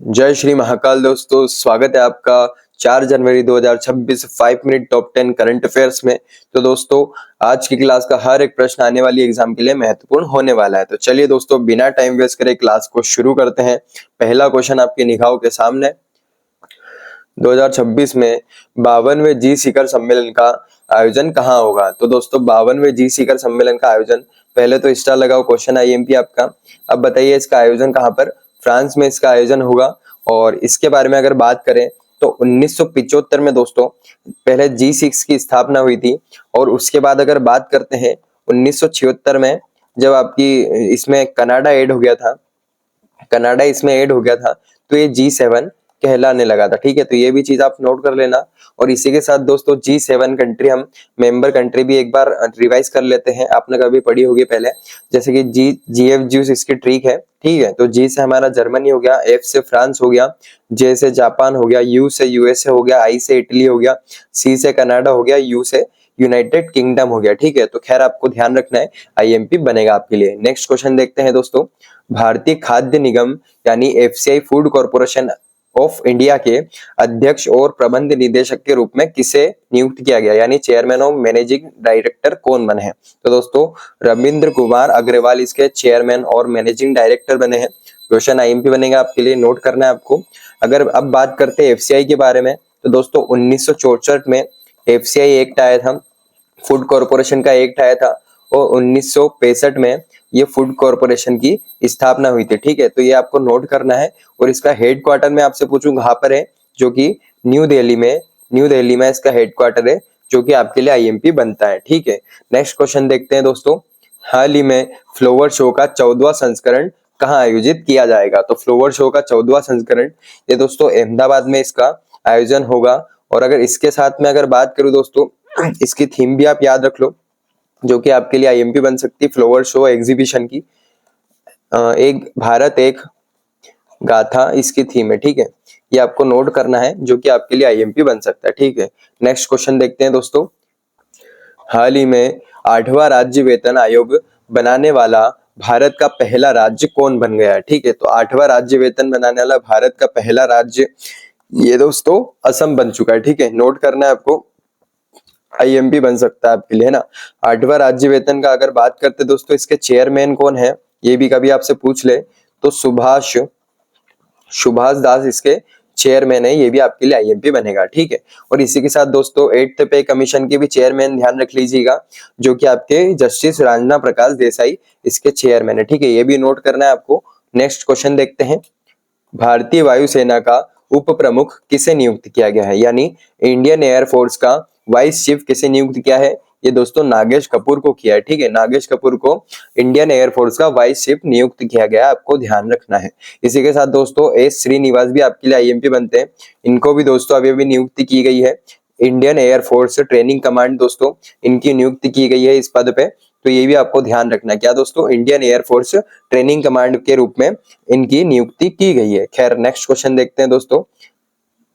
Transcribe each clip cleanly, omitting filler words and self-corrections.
जय श्री महाकाल दोस्तों, स्वागत है आपका 4 जनवरी 2026 5 मिनट टॉप 10 करंट अफेयर्स में। तो दोस्तों, आज की क्लास का हर एक प्रश्न आने वाली एग्जाम के लिए महत्वपूर्ण होने वाला है। तो चलिए दोस्तों, बिना टाइम वेस्ट करे क्लास को शुरू करते हैं। पहला क्वेश्चन आपकी निगाहों के सामने। 2026 में 52वें जी शिखर सम्मेलन का आयोजन कहाँ होगा? तो दोस्तों, 52वें जी शिखर सम्मेलन का आयोजन, पहले तो स्टार लगाओ क्वेश्चन आईएमपी आपका। अब बताइए इसका आयोजन कहाँ पर? फ्रांस में इसका आयोजन होगा। और इसके बारे में अगर बात करें तो 1975 में दोस्तों पहले G6 की स्थापना हुई थी। और उसके बाद अगर बात करते हैं 1976 में, जब आपकी इसमें कनाडा ऐड हो गया था, कनाडा इसमें ऐड हो गया था, तो ये G7 कहलाने लगा था। ठीक है, तो ये भी चीज आप नोट कर लेना। और इसी के साथ दोस्तों G7 कंट्री, हम मेंबर कंट्री भी एक बार रिवाइज कर लेते हैं। आपने कभी पढ़ी होगी पहले, जैसे कि GF ज्यूस इसकी ट्रिक है। ठीक है, तो G से हमारा जर्मनी हो गया, F से फ्रांस हो गया, J से जापान हो गया, U से यूएसए हो गया, I से इटली हो गया, C से कनाडा हो गया, U से यूनाइटेड किंगडम हो गया। ठीक है, तो खैर आपको ध्यान रखना है, आईएमपी बनेगा आपके लिए। नेक्स्ट क्वेश्चन देखते हैं दोस्तों। भारतीय खाद्य निगम यानी FCI food corporation of India के अध्यक्ष और प्रबंध निदेशक के रूप में किसे नियुक्त किया गया, यानी चेयरमैन और मैनेजिंग डायरेक्टर कौन बने हैं? तो दोस्तों, रविंद्र कुमार अग्रवाल इसके चेयरमैन और मैनेजिंग डायरेक्टर बने हैं। क्वेश्चन आईएमपी बनेगा आपके लिए, नोट करना है आपको। अगर अब बात करते हैं एफसीआई के बारे में, तो दोस्तों 1964 में एफसीआई एक्ट आया था, फूड कॉर्पोरेशन का एक्ट आया था। और 1965 में ये फूड कॉर्पोरेशन की स्थापना हुई थी। ठीक है, तो ये आपको नोट करना है। और इसका हेडक्वार्टर मैं आपसे पूछूं कहां पर है, जो कि न्यू दिल्ली में इसका हेडक्वार्टर है, जो कि आपके लिए आईएमपी बनता है। ठीक है, नेक्स्ट क्वेश्चन देखते हैं दोस्तों। हाल ही में फ्लावर शो का 14वां संस्करण कहाँ आयोजित किया जाएगा? तो फ्लावर शो का 14वां संस्करण ये दोस्तों अहमदाबाद में इसका आयोजन होगा। और अगर इसके साथ में अगर बात करूं दोस्तों, इसकी थीम भी आप याद रख लो, जो कि आपके लिए आईएमपी बन सकती है। फ्लावर शो एग्जीबिशन की एक भारत एक गाथा इसकी थीम है। ठीक है, ये आपको नोट करना है, जो कि आपके लिए आईएमपी बन सकता है। ठीक है, नेक्स्ट क्वेश्चन देखते हैं दोस्तों। हाल ही में 8वां राज्य वेतन आयोग बनाने वाला भारत का पहला राज्य कौन बन गया है? ठीक है, तो 8वां राज्य वेतन बनाने वाला भारत का पहला राज्य ये दोस्तों असम बन चुका है। ठीक है, नोट करना है आपको, आईएमपी बन सकता है आपके लिए, है ना। 8वां राज्य वेतन का अगर बात करते दोस्तों, इसके चेयरमैन कौन है, ये भी कभी आपसे पूछ ले तो सुभाष दास इसके चेयरमैन है, ये भी आपके लिए आईएमपी बनेगा। ठीक है, और इसी के साथ दोस्तों 8th पे कमीशन के भी चेयरमैन ध्यान रख लीजिएगा, जो कि आपके जस्टिस राजना प्रकाश देसाई इसके चेयरमैन है। ठीक है, ये भी नोट करना है आपको। नेक्स्ट क्वेश्चन देखते हैं। भारतीय वायुसेना का उप प्रमुख किसे नियुक्त किया गया है, यानी इंडियन एयरफोर्स का वाइस चीफ किसे नियुक्त किया है? ये दोस्तों नागेश कपूर को किया है। ठीक है, नागेश कपूर को इंडियन एयरफोर्स का वाइस चीफ नियुक्त किया गया है, आपको ध्यान रखना है। इसी के साथ दोस्तों एस श्रीनिवास भी आपके लिए आईएमपी बनते हैं, इनको भी दोस्तों अभी अभी नियुक्ति की गई है। इंडियन एयरफोर्स ट्रेनिंग कमांड दोस्तों इनकी नियुक्ति की गई है इस पद पे, तो ये भी आपको ध्यान रखना है। क्या दोस्तों? इंडियन एयरफोर्स ट्रेनिंग कमांड के रूप में इनकी नियुक्ति की गई है। खैर, नेक्स्ट क्वेश्चन देखते हैं दोस्तों।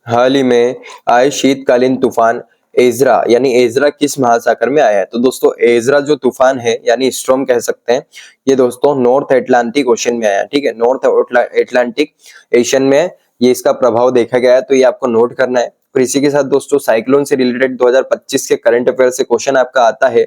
हाल ही में आए शीतकालीन तूफान एजरा, यानी एजरा किस महासागर में आया है? तो दोस्तों एजरा जो तूफान है, यानी स्टॉर्म कह सकते हैं, ये दोस्तों नॉर्थ अटलांटिक ओशन में आया। ठीक है, नॉर्थ अटलांटिक एशियन में ये इसका प्रभाव देखा गया है, तो ये आपको नोट करना है। और इसी के साथ दोस्तों साइक्लोन से रिलेटेड 2025 के करंट अफेयर से क्वेश्चन आपका आता है,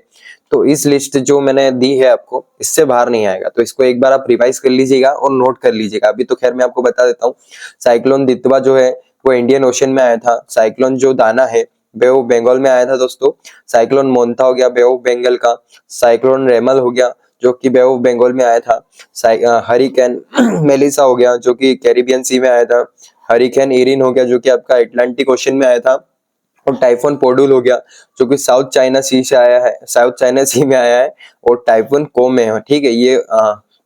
तो इस लिस्ट जो मैंने दी है आपको, इससे बाहर नहीं आएगा, तो इसको एक बार आप रिवाइज कर लीजिएगा और नोट कर लीजिएगा। अभी तो खैर मैं आपको बता देता हूँ, साइक्लोन दितवा जो है वो इंडियन ओशन में आया था। साइक्लोन जो दाना है बे ऑफ बंगाल में आया था दोस्तों। साइक्लोन मोन्था हो गया बे ऑफ बंगाल का। साइक्लोन रेमल हो गया, जो कि बे ऑफ बंगाल में आया था। हरिकेन मेलिसा हो गया, जो कि कैरिबियन सी में आया था। हरिकेन इरिन हो गया, जो कि आपका अटलांटिक ओशन में आया था। और टाइफून पोडुल हो गया, जो कि साउथ चाइना सी से आया है, साउथ चाइना सी में आया है। और टाइफून कोम है, ठीक है, ये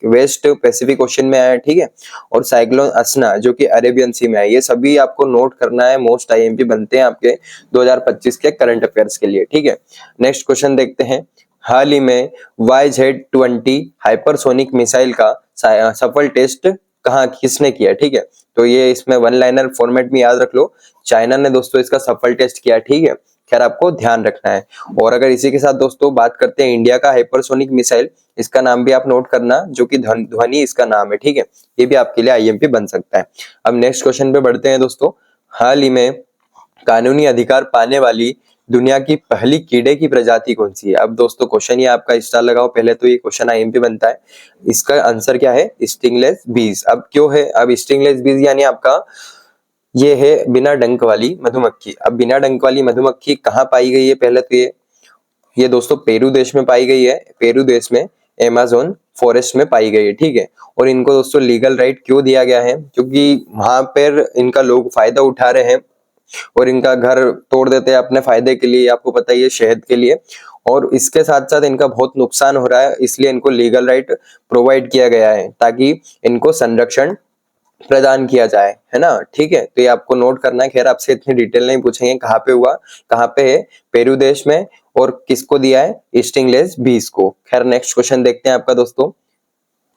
वेस्ट पैसिफिक ओशन में आया है। ठीक है, और साइक्लोन असना जो कि अरेबियन सी में है। ये सभी आपको नोट करना है, मोस्ट आईएमपी बनते हैं आपके 2025 के करंट अफेयर्स के लिए। ठीक है, नेक्स्ट क्वेश्चन देखते हैं। हाल ही में YZ-20 हाइपरसोनिक मिसाइल का सफल टेस्ट कहाँ किसने किया? ठीक है, तो ये इसमें वन लाइनर फॉर्मेट में याद रख लो, चाइना ने दोस्तों इसका सफल टेस्ट किया। ठीक है, खैर आपको ध्यान रखना है। और अगर इसी के साथ दोस्तों बात करते हैं इंडिया का हाइपरसोनिक मिसाइल, इसका नाम भी आप नोट करना, जो कि ध्वनि इसका नाम है, ठीक है। ये भी आपके लिए आईएमपी बन सकता है। अब नेक्स्ट क्वेश्चन पे बढ़ते हैं दोस्तों। हाल ही में कानूनी अधिकार पाने वाली दुनिया की पहली कीड़े की प्रजाति कौन सी है? अब दोस्तों क्वेश्चन ये आपका स्टार लगाओ, पहले तो ये क्वेश्चन आईएमपी बनता है। इसका आंसर क्या है? स्टिंगलेस बीज। अब क्यों है? अब स्टिंगलेस बीज यानी आपका ये है बिना डंक वाली मधुमक्खी। अब बिना डंक वाली मधुमक्खी कहाँ पाई गई है? पहले तो ये दोस्तों पेरू देश में पाई गई है। पेरू देश में अमेज़न फॉरेस्ट में पाई गई है, ठीक है। और इनको दोस्तों लीगल राइट क्यों दिया गया है? क्योंकि वहां पर इनका लोग फायदा उठा रहे हैं और इनका घर तोड़ देते हैं अपने फायदे के लिए, आपको पता ही है, शहद के लिए। और इसके साथ साथ इनका बहुत नुकसान हो रहा है, इसलिए इनको लीगल राइट प्रोवाइड किया गया है ताकि इनको संरक्षण प्रदान किया जाए, है ना, ठीक है। तो ये आपको नोट करना है। खैर आपसे इतनी डिटेल नहीं पूछेंगे कहाँ पे हुआ, कहाँ पे है, पेरू देश में, और किसको दिया है? स्टिंगलेस बीज को। खैर नेक्स्ट क्वेश्चन देखते हैं आपका दोस्तों।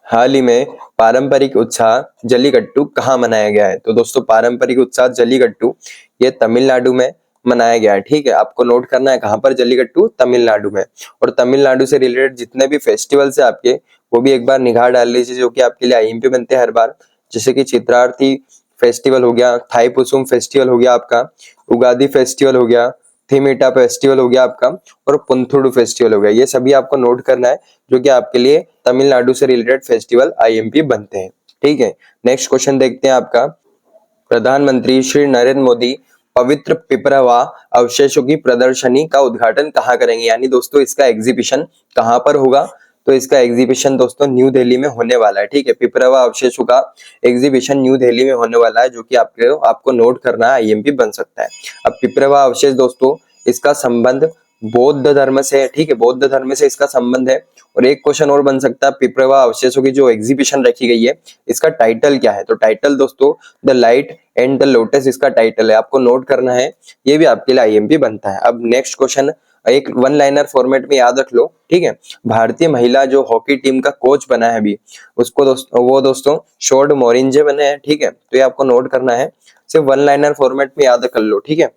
हाल ही में पारंपरिक उत्साह जल्लीकट्टू कहाँ मनाया गया है? तो दोस्तों पारंपरिक उत्साह जल्लीकट्टू ये तमिलनाडु में मनाया गया है, ठीक है। आपको नोट करना है कहाँ पर? जल्लीकट्टू तमिलनाडु में। और तमिलनाडु से रिलेटेड जितने भी फेस्टिवल्स है आपके, वो भी एक बार निगाह डाल लीजिए, जो कि आपके लिए आईएमपी बनते हैं हर बार। जैसे कि चित्रार्थी फेस्टिवल हो गया, थाई पुसुम फेस्टिवल हो गया आपका, उगादी फेस्टिवल हो गया, थीमिटा फेस्टिवल हो गया आपका, और पुंथुडु फेस्टिवल हो गया। ये सभी आपको नोट करना है, जो कि आपके लिए तमिलनाडु से रिलेटेड फेस्टिवल आईएमपी बनते हैं, ठीक है। नेक्स्ट क्वेश्चन देखते हैं आपका। प्रधानमंत्री श्री नरेंद्र मोदी पवित्र पिपरवा अवशेषों की प्रदर्शनी का उद्घाटन कहाँ करेंगे? यानी दोस्तों इसका एग्जीबिशन कहाँ पर होगा? तो इसका एग्जीबिशन दोस्तों न्यू दिल्ली में होने वाला है, ठीक है। पिपरवा अवशेषों का एग्जीबिशन न्यू दिल्ली में होने वाला है, जो कि आपको नोट करना है, आईएमपी बन सकता है। अब पिपरवा अवशेष दोस्तों, इसका संबंध बौद्ध धर्म से है, ठीक है, बौद्ध धर्म से इसका संबंध है। और एक क्वेश्चन और बन सकता है, पिपरवा अवशेषों की जो एग्जीबिशन रखी गई है, इसका टाइटल क्या है? तो टाइटल दोस्तों the light and the lotus इसका टाइटल है, आपको नोट करना है। ये भी आपके लिए आईएमपी बनता है। अब नेक्स्ट क्वेश्चन एक वन लाइनर फॉर्मेट में याद रख लो, ठीक है। भारतीय महिला जो हॉकी टीम का कोच बना है अभी, उसको वो दोस्तों शॉर्ड मोरिंजे बने हैं, ठीक है। तो ये आपको नोट करना है, सिर्फ वन लाइनर फॉर्मेट में याद कर लो, ठीक है।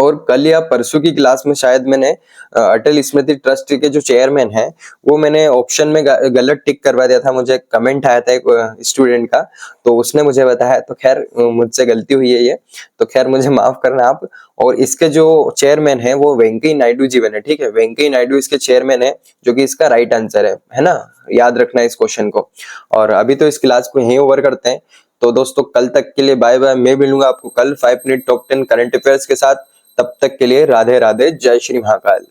और कल या परसों की क्लास में शायद मैंने अटल स्मृति ट्रस्ट के जो चेयरमैन है, वो मैंने ऑप्शन में गलत टिक करवा दिया था। मुझे कमेंट आया था एक स्टूडेंट का, तो उसने मुझे बताया, तो खैर मुझसे गलती हुई है ये, तो खैर मुझे माफ करना आप। और इसके जो चेयरमैन है वो वेंकैया नायडू जी बने, ठीक है। वेंकैया नायडू इसके चेयरमैन है, जो कि इसका राइट आंसर है ना। याद रखना इस क्वेश्चन को। और अभी तो इस क्लास को यहीं ओवर करते हैं। तो दोस्तों कल तक के लिए बाय बाय। मैं मिलूंगा आपको कल 5 मिनट टॉप 10 करंट अफेयर्स के साथ। तब तक के लिए राधे राधे, जय श्री महाकाल।